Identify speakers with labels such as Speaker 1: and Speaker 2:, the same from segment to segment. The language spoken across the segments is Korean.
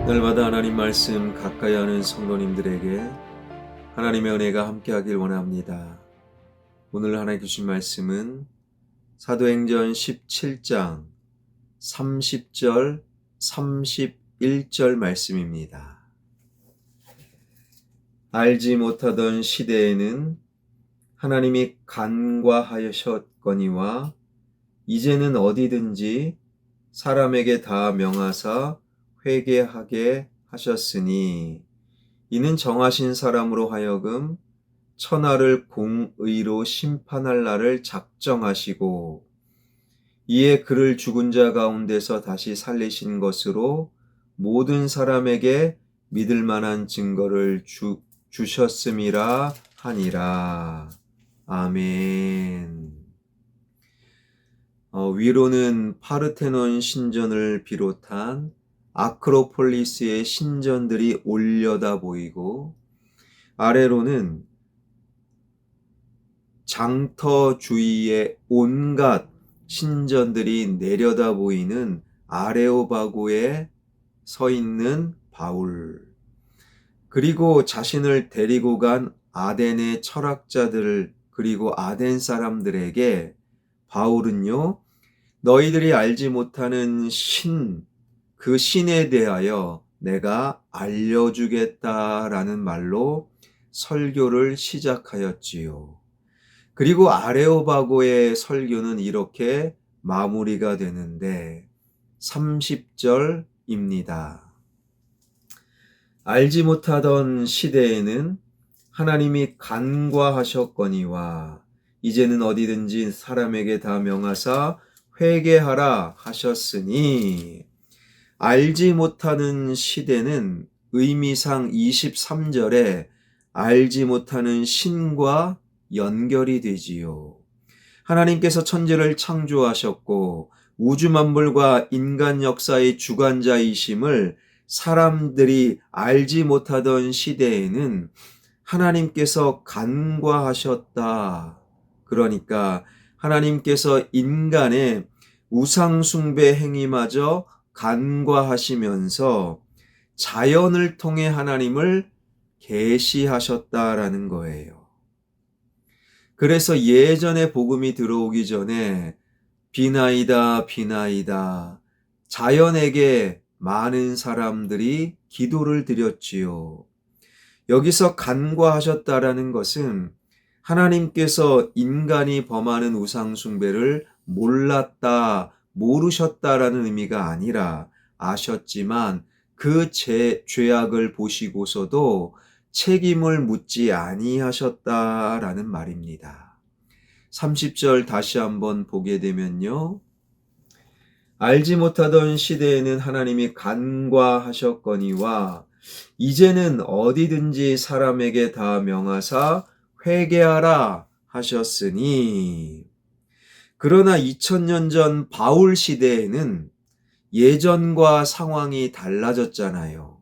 Speaker 1: 날마다 하나님 말씀 가까이 하는 성도님들에게 하나님의 은혜가 함께하길 원합니다. 오늘 하나님 주신 말씀은 사도행전 17장 30절 31절 말씀입니다. 알지 못하던 시대에는 하나님이 간과하셨거니와 이제는 어디든지 사람에게 다 명하사 회개하게 하셨으니 이는 정하신 사람으로 하여금 천하를 공의로 심판할 날을 작정하시고 이에 그를 죽은 자 가운데서 다시 살리신 것으로 모든 사람에게 믿을 만한 증거를 주셨음이라 하니라. 아멘. 위로는 파르테논 신전을 비롯한 아크로폴리스의 신전들이 올려다 보이고 아래로는 장터 주위의 온갖 신전들이 내려다 보이는 아레오바고에 서 있는 바울, 그리고 자신을 데리고 간 아덴의 철학자들 그리고 아덴 사람들에게 바울은요, 너희들이 알지 못하는 그 신에 대하여 내가 알려주겠다라는 말로 설교를 시작하였지요. 그리고 아레오바고의 설교는 이렇게 마무리가 되는데 30절입니다. 알지 못하던 시대에는 하나님이 간과하셨거니와 이제는 어디든지 사람에게 다 명하사 회개하라 하셨으니, 알지 못하는 시대는 의미상 23절에 알지 못하는 신과 연결이 되지요. 하나님께서 천지를 창조하셨고 우주 만물과 인간 역사의 주관자이심을 사람들이 알지 못하던 시대에는 하나님께서 간과하셨다. 그러니까 하나님께서 인간의 우상숭배 행위마저 간과하시면서 자연을 통해 하나님을 계시하셨다라는 거예요. 그래서 예전에 복음이 들어오기 전에 비나이다 비나이다 자연에게 많은 사람들이 기도를 드렸지요. 여기서 간과하셨다라는 것은 하나님께서 인간이 범하는 우상숭배를 모르셨다라는 의미가 아니라 아셨지만 그 죄악을 보시고서도 책임을 묻지 아니하셨다라는 말입니다. 30절 다시 한번 보게 되면요. 알지 못하던 시대에는 하나님이 간과하셨거니와 이제는 어디든지 사람에게 다 명하사 회개하라 하셨으니, 그러나 2000년 전 바울 시대에는 예전과 상황이 달라졌잖아요.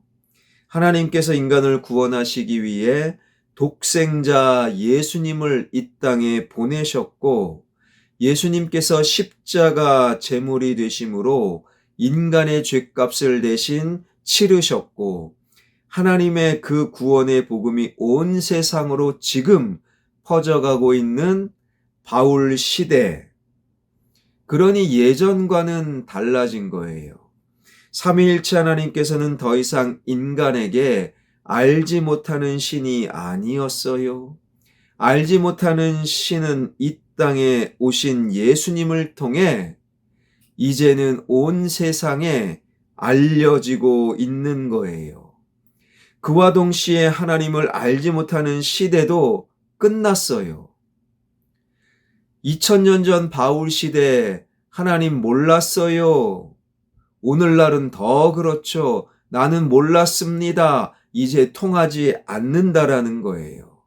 Speaker 1: 하나님께서 인간을 구원하시기 위해 독생자 예수님을 이 땅에 보내셨고 예수님께서 십자가 제물이 되심으로 인간의 죄값을 대신 치르셨고 하나님의 그 구원의 복음이 온 세상으로 지금 퍼져가고 있는 바울 시대, 그러니 예전과는 달라진 거예요. 삼위일체 하나님께서는 더 이상 인간에게 알지 못하는 신이 아니었어요. 알지 못하는 신은 이 땅에 오신 예수님을 통해 이제는 온 세상에 알려지고 있는 거예요. 그와 동시에 하나님을 알지 못하는 시대도 끝났어요. 2000년 전 바울 시대 하나님 몰랐어요. 오늘날은 더 그렇죠. 나는 몰랐습니다. 이제 통하지 않는다라는 거예요.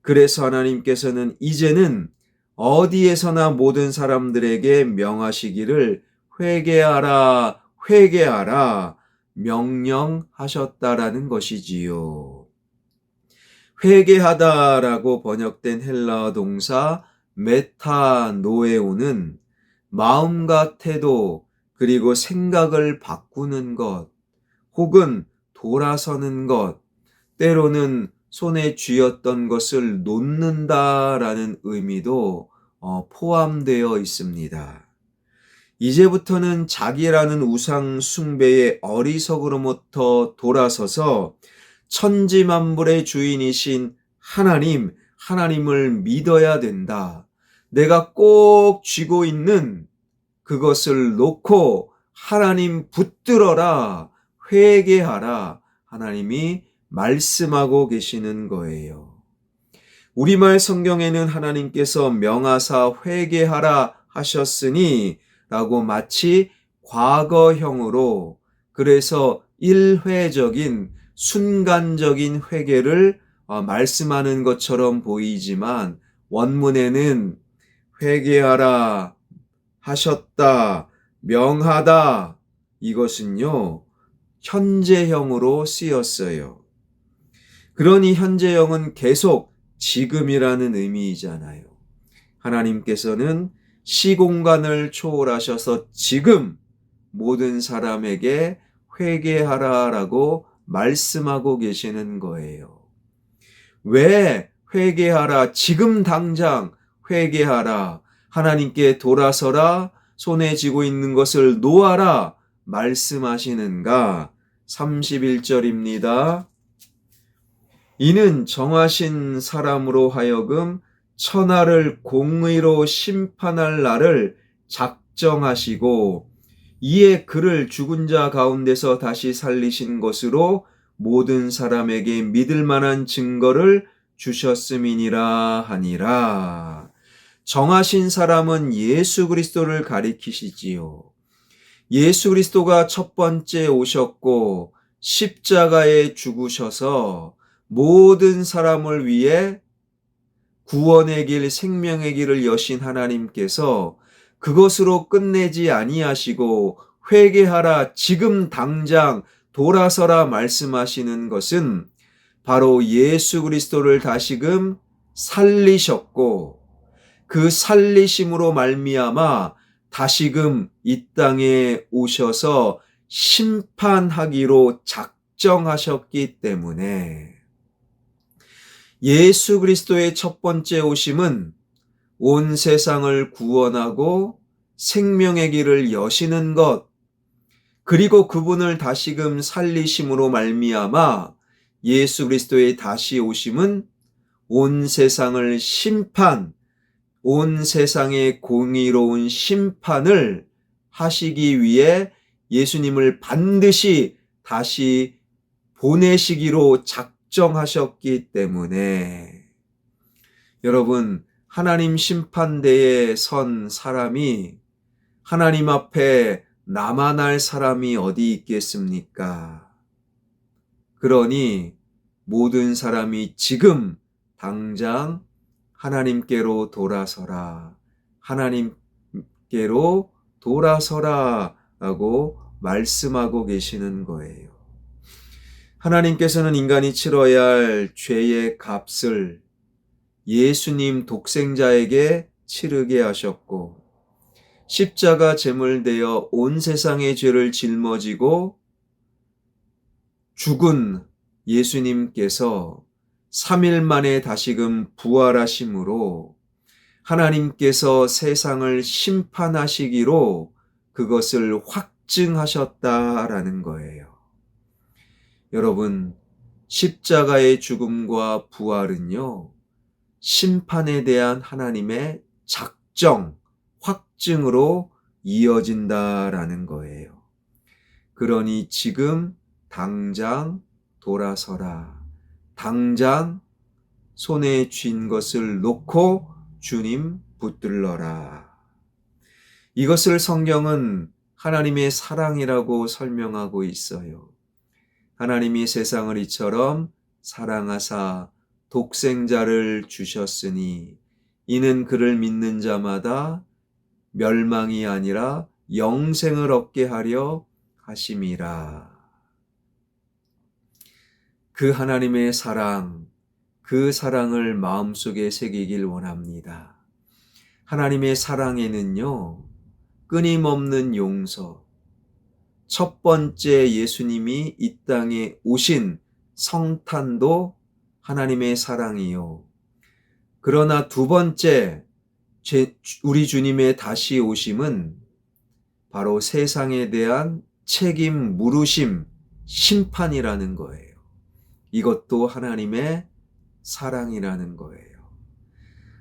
Speaker 1: 그래서 하나님께서는 이제는 어디에서나 모든 사람들에게 명하시기를 회개하라, 회개하라 명령하셨다라는 것이지요. 회개하다라고 번역된 헬라어 동사 메타노에오는 마음과 태도 그리고 생각을 바꾸는 것, 혹은 돌아서는 것, 때로는 손에 쥐었던 것을 놓는다라는 의미도 포함되어 있습니다. 이제부터는 자기라는 우상 숭배의 어리석음으로부터 돌아서서 천지만물의 주인이신 하나님을 믿어야 된다. 내가 꼭 쥐고 있는 그것을 놓고 하나님 붙들어라, 회개하라, 하나님이 말씀하고 계시는 거예요. 우리말 성경에는 하나님께서 명하사 회개하라 하셨으니 라고 마치 과거형으로, 그래서 일회적인 순간적인 회개를 말씀하는 것처럼 보이지만 원문에는 회개하라 하셨다, 명하다, 이것은요 현재형으로 쓰였어요. 그러니 현재형은 계속 지금이라는 의미이잖아요. 하나님께서는 시공간을 초월하셔서 지금 모든 사람에게 회개하라라고 말씀하고 계시는 거예요. 왜 회개하라, 지금 당장 회개하라, 하나님께 돌아서라, 손에 쥐고 있는 것을 놓아라 말씀하시는가? 31절입니다. 이는 정하신 사람으로 하여금 천하를 공의로 심판할 날을 작정하시고 이에 그를 죽은 자 가운데서 다시 살리신 것으로 모든 사람에게 믿을 만한 증거를 주셨음이니라 하니라. 정하신 사람은 예수 그리스도를 가리키시지요. 예수 그리스도가 첫 번째 오셨고 십자가에 죽으셔서 모든 사람을 위해 구원의 길, 생명의 길을 여신 하나님께서 그것으로 끝내지 아니하시고 회개하라, 지금 당장 돌아서라 말씀하시는 것은 바로 예수 그리스도를 다시금 살리셨고 그 살리심으로 말미암아 다시금 이 땅에 오셔서 심판하기로 작정하셨기 때문에 예수 그리스도의 첫 번째 오심은 온 세상을 구원하고 생명의 길을 여시는 것, 그리고 그분을 다시금 살리심으로 말미암아 예수 그리스도의 다시 오심은 온 세상을 온 세상의 공의로운 심판을 하시기 위해 예수님을 반드시 다시 보내시기로 작정하셨기 때문에 여러분, 하나님 심판대에 선 사람이 하나님 앞에 남아날 사람이 어디 있겠습니까? 그러니 모든 사람이 지금 당장 하나님께로 돌아서라, 하나님께로 돌아서라 라고 말씀하고 계시는 거예요. 하나님께서는 인간이 치러야 할 죄의 값을 예수님 독생자에게 치르게 하셨고 십자가 제물되어 온 세상의 죄를 짊어지고 죽은 예수님께서 3일 만에 다시금 부활하심으로 하나님께서 세상을 심판하시기로 그것을 확증하셨다라는 거예요. 여러분, 십자가의 죽음과 부활은요, 심판에 대한 하나님의 작정, 확증으로 이어진다라는 거예요. 그러니 지금 당장 돌아서라. 당장 손에 쥔 것을 놓고 주님 붙들러라. 이것을 성경은 하나님의 사랑이라고 설명하고 있어요. 하나님이 세상을 이처럼 사랑하사 독생자를 주셨으니 이는 그를 믿는 자마다 멸망이 아니라 영생을 얻게 하려 하심이라. 그 하나님의 사랑, 그 사랑을 마음속에 새기길 원합니다. 하나님의 사랑에는요, 끊임없는 용서, 첫 번째 예수님이 이 땅에 오신 성탄도 하나님의 사랑이요. 그러나 두 번째 우리 주님의 다시 오심은 바로 세상에 대한 책임 물으심, 심판이라는 거예요. 이것도 하나님의 사랑이라는 거예요.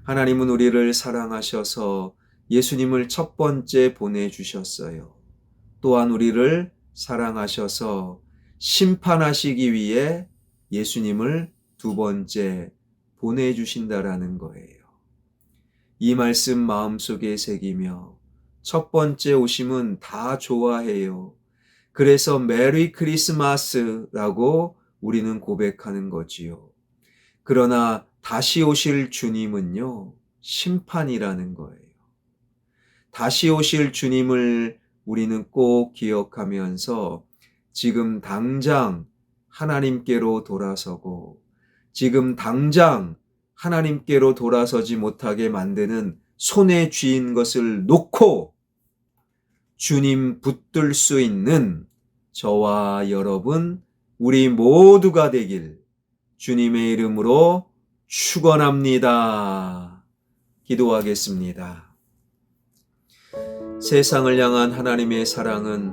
Speaker 1: 하나님은 우리를 사랑하셔서 예수님을 첫 번째 보내주셨어요. 또한 우리를 사랑하셔서 심판하시기 위해 예수님을 두 번째 보내주신다라는 거예요. 이 말씀 마음속에 새기며 첫 번째 오심은 다 좋아해요. 그래서 메리 크리스마스라고 우리는 고백하는 거지요. 그러나 다시 오실 주님은요, 심판이라는 거예요. 다시 오실 주님을 우리는 꼭 기억하면서 지금 당장 하나님께로 돌아서고 지금 당장 하나님께로 돌아서지 못하게 만드는 손에 쥐인 것을 놓고 주님 붙들 수 있는 저와 여러분, 우리 모두가 되길 주님의 이름으로 축원합니다. 기도하겠습니다. 세상을 향한 하나님의 사랑은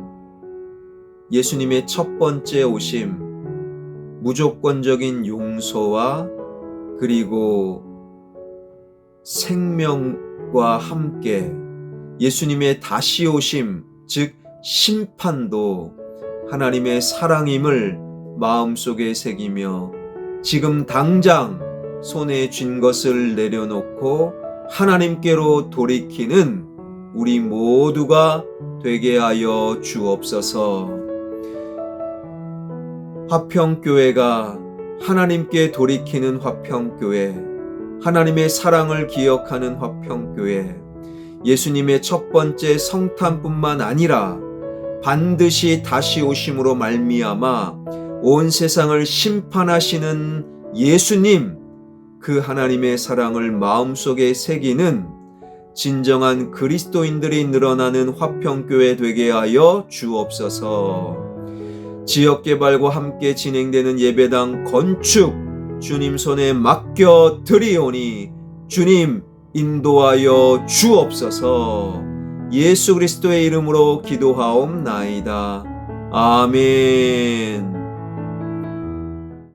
Speaker 1: 예수님의 첫 번째 오심, 무조건적인 용서와 그리고 생명과 함께 예수님의 다시 오심, 즉 심판도 하나님의 사랑임을 마음속에 새기며 지금 당장 손에 쥔 것을 내려놓고 하나님께로 돌이키는 우리 모두가 되게 하여 주옵소서. 화평교회가 하나님께 돌이키는 화평교회, 하나님의 사랑을 기억하는 화평교회, 예수님의 첫 번째 성탄뿐만 아니라 반드시 다시 오심으로 말미암아 온 세상을 심판하시는 예수님, 그 하나님의 사랑을 마음속에 새기는 진정한 그리스도인들이 늘어나는 화평교회 되게 하여 주옵소서. 지역개발과 함께 진행되는 예배당 건축 주님 손에 맡겨 드리오니 주님 인도하여 주옵소서. 예수 그리스도의 이름으로 기도하옵나이다. 아멘.